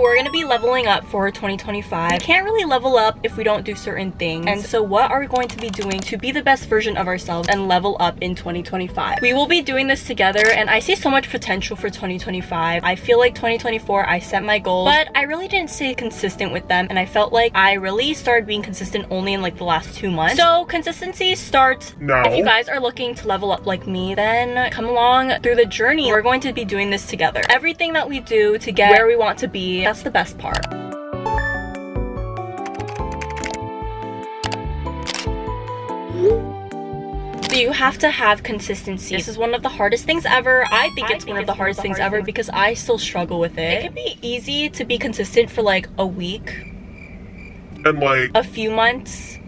We're gonna be leveling up for 2025. We can't really level up if we don't do certain things. And so what are we going to be doing to be the best version of ourselves and level up in 2025? We will be doing this together, and I see so much potential for 2025. I feel like 2024, I set my goals, but I really didn't stay consistent with them, and I felt like I really started being consistent only in like the last 2 months. So consistency starts now. If you guys are looking to level up like me, then come along through the journey. We're going to be doing this together. Everything that we do to get where we want to be, that's the best part. So you have to have consistency. This is one of the hardest things ever. I think it's one of the hardest things ever because I still struggle with it. It can be easy to be consistent for like a week and like a few months.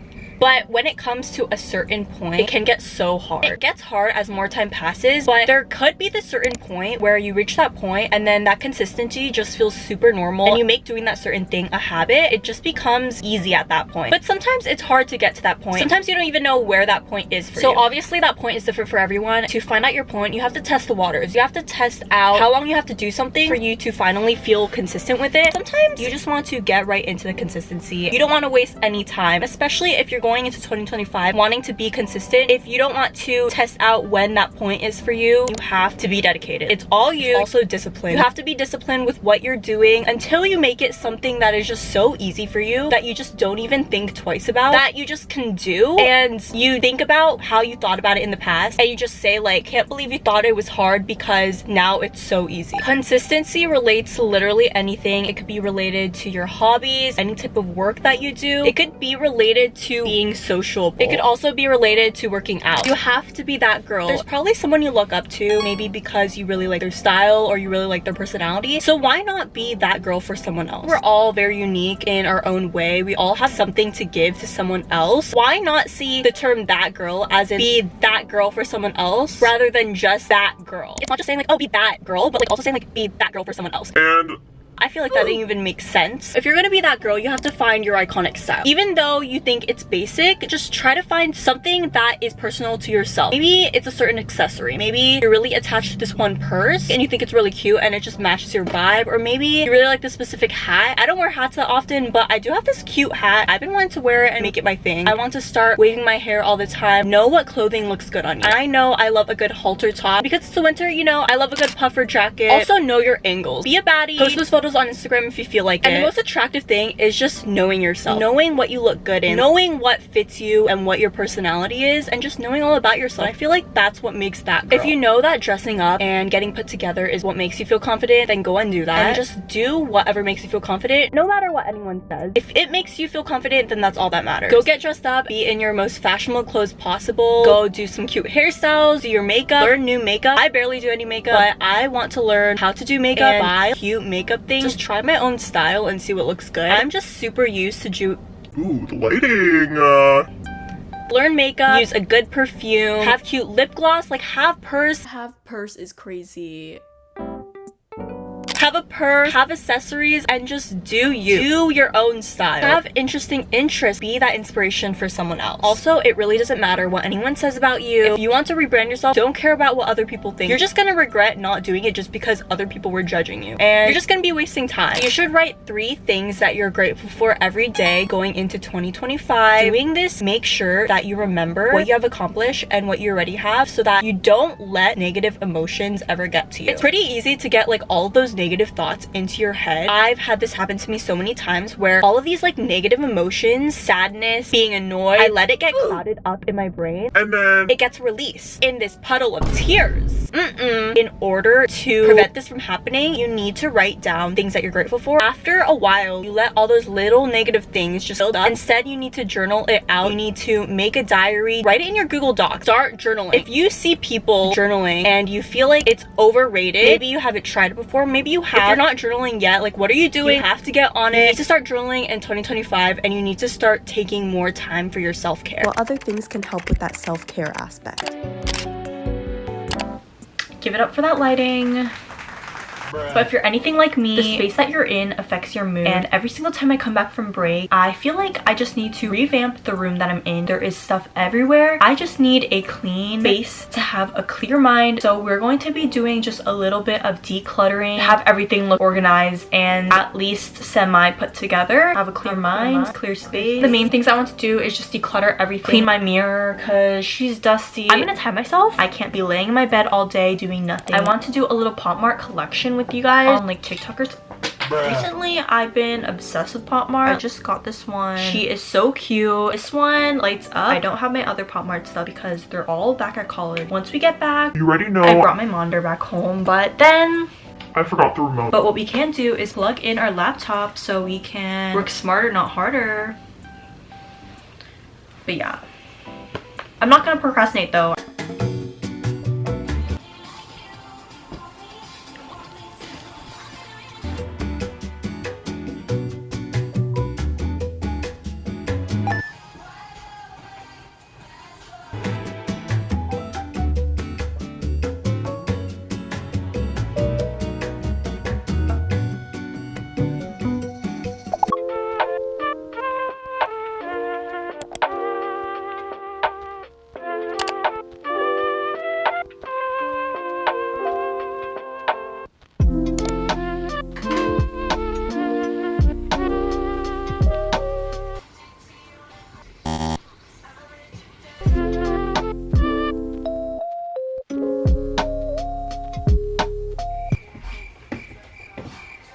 But when it comes to a certain point, it can get so hard. It gets hard as more time passes, but there could be this certain point where you reach that point and then that consistency just feels super normal and you make doing that certain thing a habit. It just becomes easy at that point. But sometimes it's hard to get to that point. Sometimes you don't even know where that point is for you. So obviously that point is different for everyone. To find out your point, you have to test the waters. You have to test out how long you have to do something for you to finally feel consistent with it. Sometimes you just want to get right into the consistency. You don't want to waste any time, especially if you're going into 2025 wanting to be consistent. If you don't want to test out when that point is for you, you have to be dedicated. It's all you. Also discipline. You have to be disciplined with what you're doing until you make it something that is just so easy for you that you just don't even think twice about, that you just can do, and you think about how you thought about it in the past and you just say like, can't believe you thought it was hard because now it's so easy. Consistency relates to literally anything. It could be related to your hobbies, any type of work that you do. It could be related to being sociable. It could also be related to working out. You have to be that girl. There's probably someone you look up to, maybe because you really like their style or you really like their personality. So why not be that girl for someone else? We're all very unique in our own way. We all have something to give to someone else. Why not see the term that girl as in be that girl for someone else rather than just that girl? It's not just saying like, oh, be that girl, but like also saying like, be that girl for someone else. and I feel like that didn't even make sense. If you're gonna be that girl, you have to find your iconic style. Even though you think it's basic, just try to find something that is personal to yourself. Maybe it's a certain accessory. Maybe you're really attached to this one purse and you think it's really cute and it just matches your vibe. Or maybe you really like this specific hat. I don't wear hats that often, but I do have this cute hat. I've been wanting to wear it and make it my thing. I want to start waving my hair all the time. Know what clothing looks good on you. I know I love a good halter top. Because it's the winter, you know, I love a good puffer jacket. Also know your angles. Be a baddie. Post those photos on Instagram if you feel like it. And the most attractive thing is just knowing yourself. Knowing what you look good in. Knowing what fits you and what your personality is. And just knowing all about yourself. I feel like that's what makes that girl. If you know that dressing up and getting put together is what makes you feel confident, then go and do that. And just do whatever makes you feel confident, no matter what anyone says. If it makes you feel confident, then that's all that matters. Go get dressed up. Be in your most fashionable clothes possible. Go do some cute hairstyles. Do your makeup. Learn new makeup. I barely do any makeup, but I want to learn how to do makeup and buy cute makeup things. Just try my own style and see what looks good. I'm just super used to ooh, the lighting. Learn makeup, use a good perfume, have cute lip gloss, like have purse is crazy. Have a purse, have accessories, and just do you. Do your own style. Have interesting interests. Be that inspiration for someone else. Also, it really doesn't matter what anyone says about you. If you want to rebrand yourself, don't care about what other people think. You're just gonna regret not doing it just because other people were judging you. And you're just gonna be wasting time. You should write 3 things that you're grateful for every day going into 2025. Doing this, make sure that you remember what you have accomplished and what you already have so that you don't let negative emotions ever get to you. It's pretty easy to get like all of those negative thoughts into your head. I've had this happen to me so many times where all of these like negative emotions, sadness, being annoyed, I let it get clouded up in my brain and then it gets released in this puddle of tears. In order to prevent this from happening, you need to write down things that you're grateful for. After a while, you let all those little negative things just build up. Instead, you need to journal it out. You need to make a diary, write it in your Google Docs, start journaling. If you see people journaling and you feel like it's overrated, maybe you haven't tried it before, maybe you have. If you're not journaling yet, like what are you doing? You have to get on it. You need to start journaling in 2025 and you need to start taking more time for your self-care. What other things can help with that self-care aspect? Give it up for that lighting. But if you're anything like me, the space that you're in affects your mood, and every single time I come back from break, I feel like I just need to revamp the room that I'm in. There is stuff everywhere. I just need a clean space to have a clear mind. So we're going to be doing just a little bit of decluttering, have everything look organized and at least semi put together, have a clear mind, clear space. The main things I want to do is just declutter everything, clean my mirror because she's dusty. I'm gonna tell myself I can't be laying in my bed all day doing nothing. I want to do a little Pop Mart collection with you guys on like TikTokers. Recently, I've been obsessed with Pop Mart. I just got this one. She is so cute. This one lights up. I don't have my other Pop Mart stuff because they're all back at college. Once we get back, You already know. I brought my monitor back home, but then I forgot the remote. But what we can do is plug in our laptop so we can work smarter, not harder. But yeah, I'm not gonna procrastinate though.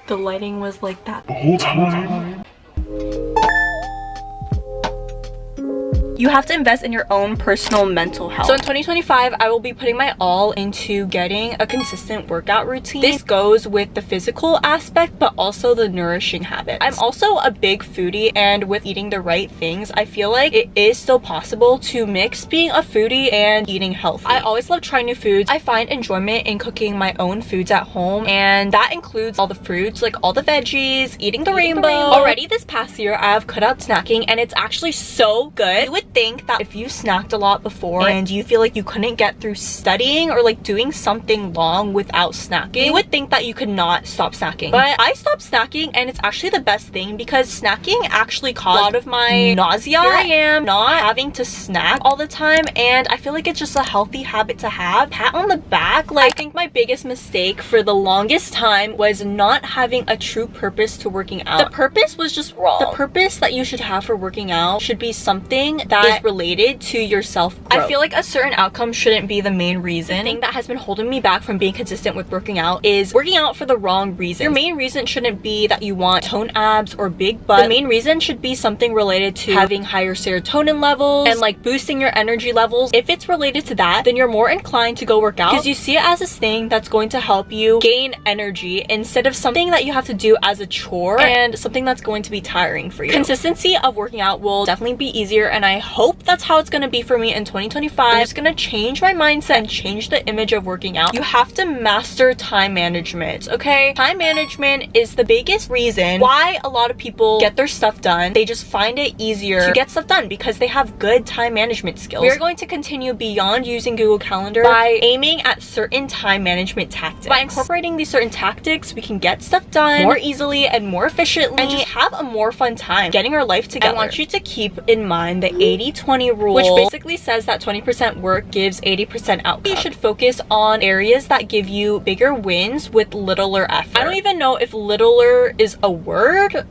The lighting was like that The whole time. You have to invest in your own personal mental health. So in 2025, I will be putting my all into getting a consistent workout routine. This goes with the physical aspect, but also the nourishing habits. I'm also a big foodie, and with eating the right things, I feel like it is still possible to mix being a foodie and eating healthy. I always love trying new foods. I find enjoyment in cooking my own foods at home, and that includes all the fruits, like all the veggies, eating the rainbow. Already this past year, I have cut out snacking, and it's actually so good. You would think that if you snacked a lot before and you feel like you couldn't get through studying or like doing something long without snacking, you would think that you could not stop snacking. But I stopped snacking, and it's actually the best thing because snacking actually caused a lot of my nausea. Here I am not having to snack all the time, and I feel like it's just a healthy habit to have. Pat on the back. Like, I think my biggest mistake for the longest time was not having a true purpose to working out. The purpose was just wrong. The purpose that you should have for working out should be something that is related to your self-growth. I feel like a certain outcome shouldn't be the main reason. The thing that has been holding me back from being consistent with working out is working out for the wrong reason. Your main reason shouldn't be that you want toned abs or big butt. The main reason should be something related to having higher serotonin levels and like boosting your energy levels. If it's related to that, then you're more inclined to go work out because you see it as this thing that's going to help you gain energy instead of something that you have to do as a chore and something that's going to be tiring for you. Consistency of working out will definitely be easier, and I hope that's how it's going to be for me in 2025. I'm just going to change my mindset and change the image of working out. You have to master time management, okay? Time management is the biggest reason why a lot of people get their stuff done. They just find it easier to get stuff done because they have good time management skills. We're going to continue beyond using Google Calendar by aiming at certain time management tactics. By incorporating these certain tactics, we can get stuff done more easily and more efficiently and just have a more fun time getting our life together. I want you to keep in mind the 80-20 rule, which basically says that 20% work gives 80% outcome. You should focus on areas that give you bigger wins with littler effort. I don't even know if littler is a word.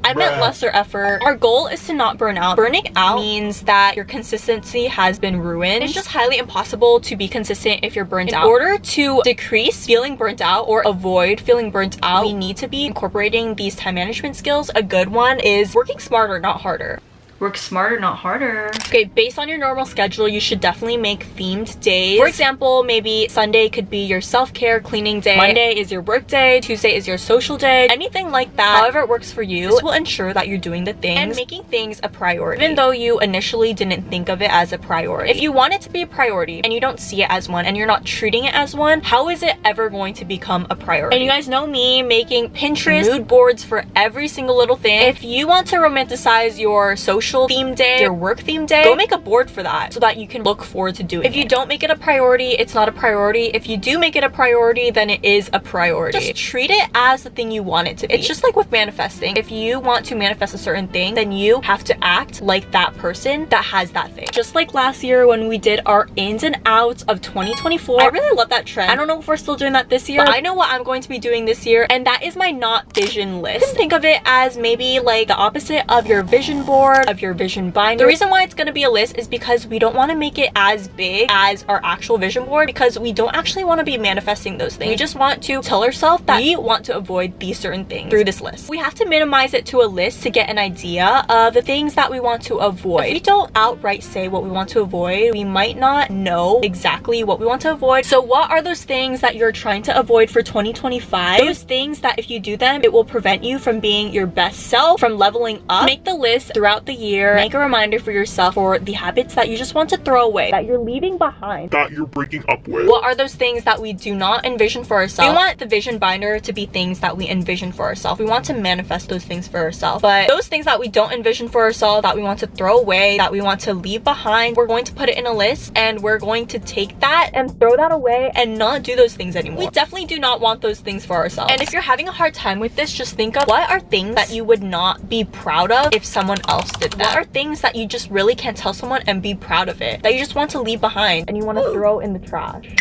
I meant lesser effort. Our goal is to not burn out. Burning out means that your consistency has been ruined. It's just highly impossible to be consistent if you're burnt out. In order to decrease feeling burnt out or avoid feeling burnt out, we need to be incorporating these time management skills. A good one is working smarter, not harder. Work smarter, not harder. Okay, based on your normal schedule, you should definitely make themed days. For example, maybe Sunday could be your self-care cleaning day. Monday is your work day. Tuesday is your social day. Anything like that. However it works for you. This will ensure that you're doing the things and making things a priority, even though you initially didn't think of it as a priority. If you want it to be a priority and you don't see it as one and you're not treating it as one, how is it ever going to become a priority? And you guys know me making Pinterest mood boards for every single little thing. If you want to romanticize your social social theme day, your work theme day, go make a board for that so that you can look forward to doing it. If you don't make it a priority, it's not a priority. If you do make it a priority, then it is a priority. Just treat it as the thing you want it to be. It's just like with manifesting. If you want to manifest a certain thing, then you have to act like that person that has that thing. Just like last year when we did our ins and outs of 2024. I really love that trend. I don't know if we're still doing that this year, but I know what I'm going to be doing this year, and that is my not vision list. You can think of it as maybe like the opposite of your vision board, of your vision binder. The reason why it's going to be a list is because we don't want to make it as big as our actual vision board, because we don't actually want to be manifesting those things. We just want to tell ourselves that we want to avoid these certain things through this list. We have to minimize it to a list to get an idea of the things that we want to avoid. If we don't outright say what we want to avoid, we might not know exactly what we want to avoid. So what are those things that you're trying to avoid for 2025? Those things that if you do them, it will prevent you from being your best self, from leveling up. Make the list throughout the year. Make a reminder for yourself for the habits that you just want to throw away, that you're leaving behind, that you're breaking up with. What are those things that we do not envision for ourselves? We want the vision binder to be things that we envision for ourselves. We want to manifest those things for ourselves. But those things that we don't envision for ourselves, that we want to throw away, that we want to leave behind, we're going to put it in a list, and we're going to take that and throw that away and not do those things anymore. We definitely do not want those things for ourselves. And if you're having a hard time with this, just think of what are things that you would not be proud of if someone else did that. What are things that you just really can't tell someone and be proud of it, that you just want to leave behind and you want to throw in the trash?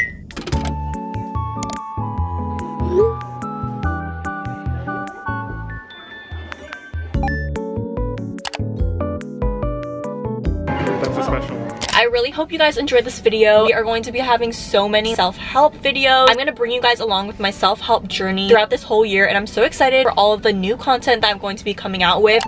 That's a special one. I really hope you guys enjoyed this video. We are going to be having so many self-help videos. I'm going to bring you guys along with my self-help journey throughout this whole year, and I'm so excited for all of the new content that I'm going to be coming out with.